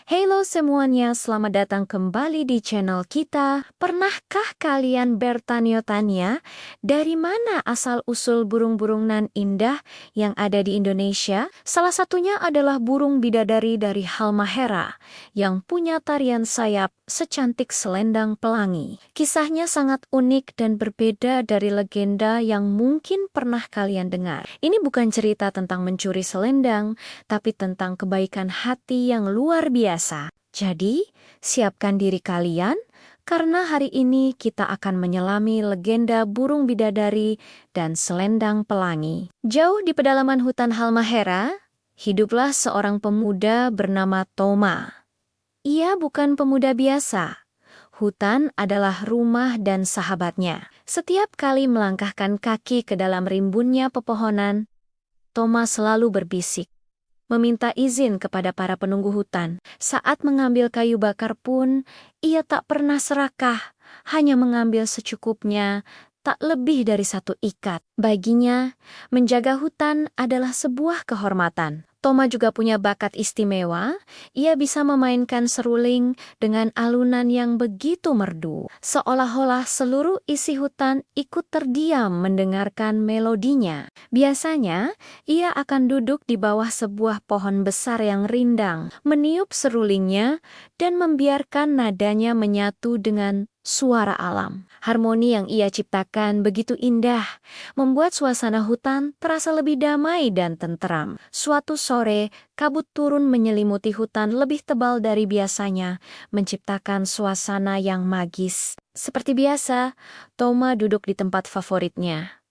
Halo semuanya, selamat datang kembali di channel kita. Pernahkah kalian bertanya-tanya dari mana asal-usul burung-burung nan indah yang ada di Indonesia? Salah satunya adalah burung bidadari dari Halmahera yang punya tarian sayap secantik selendang pelangi. Kisahnya sangat unik dan berbeda dari legenda yang mungkin pernah kalian dengar. Ini bukan cerita tentang mencuri selendang, tapi tentang kebaikan hati yang luar biasa. Jadi, siapkan diri kalian, karena hari ini kita akan menyelami legenda burung bidadari dan selendang pelangi. Jauh di pedalaman hutan Halmahera, hiduplah seorang pemuda bernama Toma. Ia bukan pemuda biasa. Hutan adalah rumah dan sahabatnya. Setiap kali melangkahkan kaki ke dalam rimbunnya pepohonan, Toma selalu berbisik, meminta izin kepada para penunggu hutan. Saat mengambil kayu bakar pun, ia tak pernah serakah, hanya mengambil secukupnya, tak lebih dari satu ikat. Baginya, menjaga hutan adalah sebuah kehormatan. Toma juga punya bakat istimewa, ia bisa memainkan seruling dengan alunan yang begitu merdu. Seolah-olah seluruh isi hutan ikut terdiam mendengarkan melodinya. Biasanya, ia akan duduk di bawah sebuah pohon besar yang rindang, meniup serulingnya, dan membiarkan nadanya menyatu dengan suara alam. Harmoni yang ia ciptakan begitu indah, membuat suasana hutan terasa lebih damai dan tenteram. Suatu sore, kabut turun menyelimuti hutan lebih tebal dari biasanya, menciptakan suasana yang magis. Seperti biasa, Toma duduk di tempat favoritnya,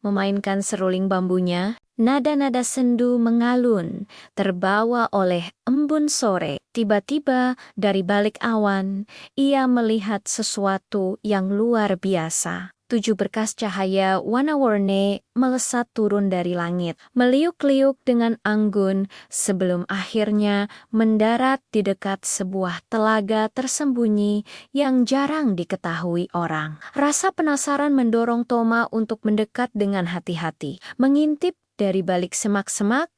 memainkan seruling bambunya. Nada-nada sendu mengalun, terbawa oleh embun sore. Tiba-tiba, dari balik awan, ia melihat sesuatu yang luar biasa. 7 berkas cahaya warna-warni melesat turun dari langit, meliuk-liuk dengan anggun sebelum akhirnya mendarat di dekat sebuah telaga tersembunyi yang jarang diketahui orang. Rasa penasaran mendorong Toma untuk mendekat dengan hati-hati, mengintip dari balik semak-semak.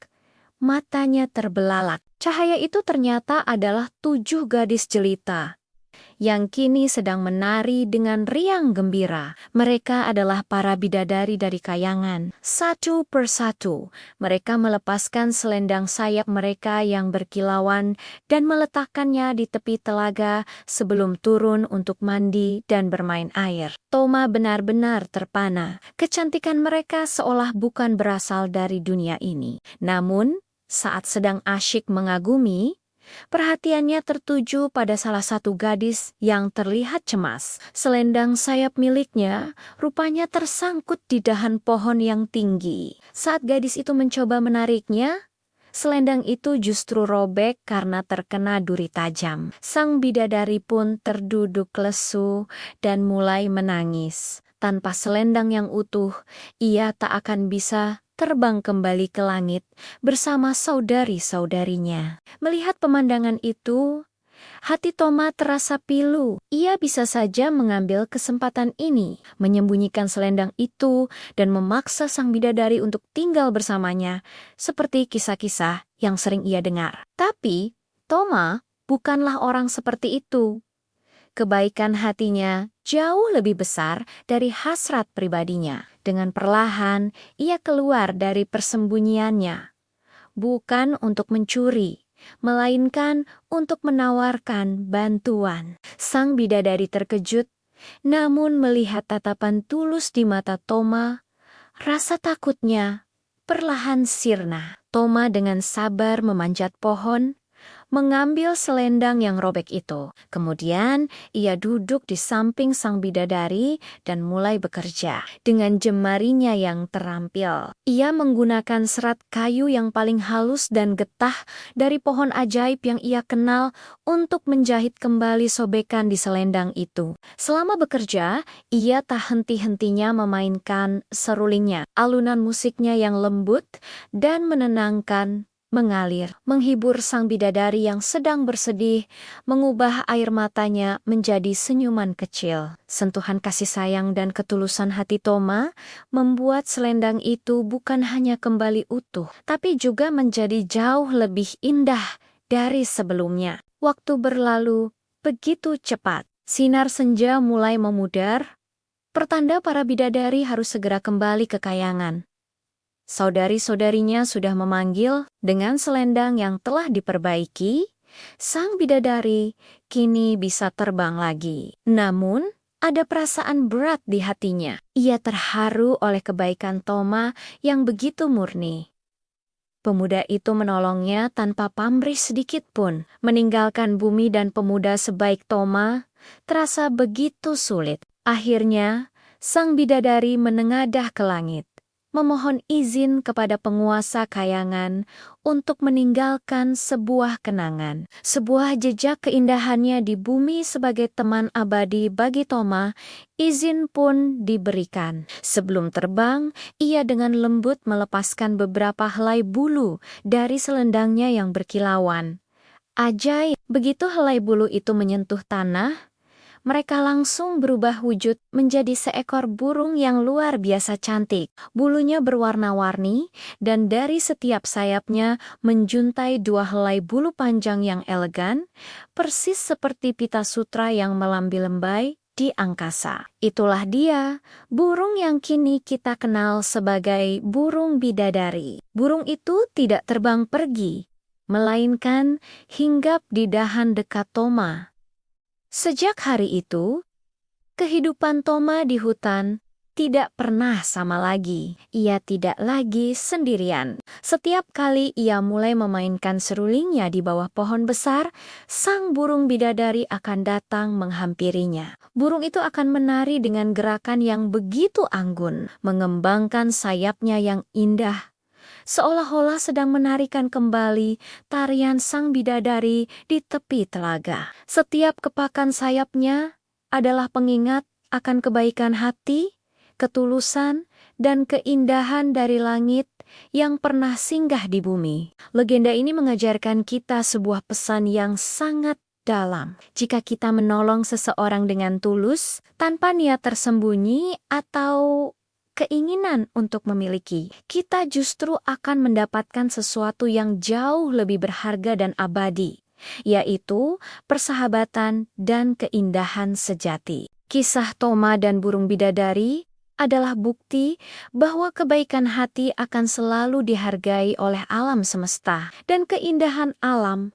Matanya terbelalak. Cahaya itu ternyata adalah 7 gadis jelita yang kini sedang menari dengan riang gembira. Mereka adalah para bidadari dari kayangan. Satu persatu, mereka melepaskan selendang sayap mereka yang berkilauan dan meletakkannya di tepi telaga sebelum turun untuk mandi dan bermain air. Toma benar-benar terpana. Kecantikan mereka seolah bukan berasal dari dunia ini. Namun, saat sedang asyik mengagumi, perhatiannya tertuju pada salah satu gadis yang terlihat cemas. Selendang sayap miliknya rupanya tersangkut di dahan pohon yang tinggi. Saat gadis itu mencoba menariknya, selendang itu justru robek karena terkena duri tajam. Sang bidadari pun terduduk lesu dan mulai menangis. Tanpa selendang yang utuh, ia tak akan bisa terbang kembali ke langit bersama saudari-saudarinya. Melihat pemandangan itu, hati Toma terasa pilu. Ia bisa saja mengambil kesempatan ini, menyembunyikan selendang itu, dan memaksa sang bidadari untuk tinggal bersamanya, seperti kisah-kisah yang sering ia dengar. Tapi, Toma bukanlah orang seperti itu. Kebaikan hatinya jauh lebih besar dari hasrat pribadinya. Dengan perlahan, ia keluar dari persembunyiannya, bukan untuk mencuri, melainkan untuk menawarkan bantuan. Sang bidadari terkejut, namun melihat tatapan tulus di mata Toma, rasa takutnya perlahan sirna. Toma dengan sabar memanjat pohon, mengambil selendang yang robek itu. Kemudian, ia duduk di samping sang bidadari dan mulai bekerja. Dengan jemarinya yang terampil, ia menggunakan serat kayu yang paling halus dan getah dari pohon ajaib yang ia kenal untuk menjahit kembali sobekan di selendang itu. Selama bekerja, ia tak henti-hentinya memainkan serulingnya. Alunan musiknya yang lembut dan menenangkan mengalir, menghibur sang bidadari yang sedang bersedih, mengubah air matanya menjadi senyuman kecil. Sentuhan kasih sayang dan ketulusan hati Toma membuat selendang itu bukan hanya kembali utuh, tapi juga menjadi jauh lebih indah dari sebelumnya. Waktu berlalu begitu cepat. Sinar senja mulai memudar, pertanda para bidadari harus segera kembali ke kayangan. Saudari-saudarinya sudah memanggil dengan selendang yang telah diperbaiki. Sang bidadari kini bisa terbang lagi. Namun, ada perasaan berat di hatinya. Ia terharu oleh kebaikan Toma yang begitu murni. Pemuda itu menolongnya tanpa pamrih sedikit pun. Meninggalkan bumi dan pemuda sebaik Toma terasa begitu sulit. Akhirnya, sang bidadari menengadah ke langit, memohon izin kepada penguasa kayangan untuk meninggalkan sebuah kenangan. Sebuah jejak keindahannya di bumi sebagai teman abadi bagi Toma, izin pun diberikan. Sebelum terbang, ia dengan lembut melepaskan beberapa helai bulu dari selendangnya yang berkilauan. Ajaib, begitu helai bulu itu menyentuh tanah, mereka langsung berubah wujud menjadi seekor burung yang luar biasa cantik. Bulunya berwarna-warni, dan dari setiap sayapnya menjuntai dua helai bulu panjang yang elegan, persis seperti pita sutra yang melambai-lambai di angkasa. Itulah dia, burung yang kini kita kenal sebagai burung bidadari. Burung itu tidak terbang pergi, melainkan hinggap di dahan dekat Toma. Sejak hari itu, kehidupan Toma di hutan tidak pernah sama lagi. Ia tidak lagi sendirian. Setiap kali ia mulai memainkan serulingnya di bawah pohon besar, sang burung bidadari akan datang menghampirinya. Burung itu akan menari dengan gerakan yang begitu anggun, mengembangkan sayapnya yang indah, seolah-olah sedang menarikan kembali tarian sang bidadari di tepi telaga. Setiap kepakan sayapnya adalah pengingat akan kebaikan hati, ketulusan, dan keindahan dari langit yang pernah singgah di bumi. Legenda ini mengajarkan kita sebuah pesan yang sangat dalam. Jika kita menolong seseorang dengan tulus, tanpa niat tersembunyi atau keinginan untuk memiliki, kita justru akan mendapatkan sesuatu yang jauh lebih berharga dan abadi, yaitu persahabatan dan keindahan sejati. Kisah Toma dan burung bidadari adalah bukti bahwa kebaikan hati akan selalu dihargai oleh alam semesta, dan keindahan alam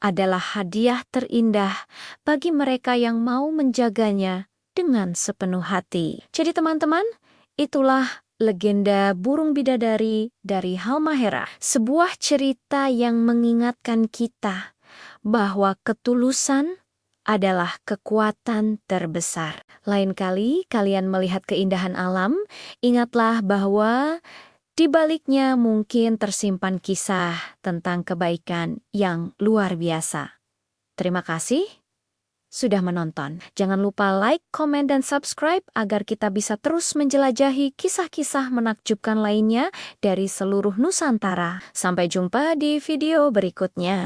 adalah hadiah terindah bagi mereka yang mau menjaganya dengan sepenuh hati. Jadi teman-teman, itulah legenda burung bidadari dari Halmahera, sebuah cerita yang mengingatkan kita bahwa ketulusan adalah kekuatan terbesar. Lain kali kalian melihat keindahan alam, ingatlah bahwa di baliknya mungkin tersimpan kisah tentang kebaikan yang luar biasa. Terima kasih sudah menonton. Jangan lupa like, komen, dan subscribe agar kita bisa terus menjelajahi kisah-kisah menakjubkan lainnya dari seluruh Nusantara. Sampai jumpa di video berikutnya.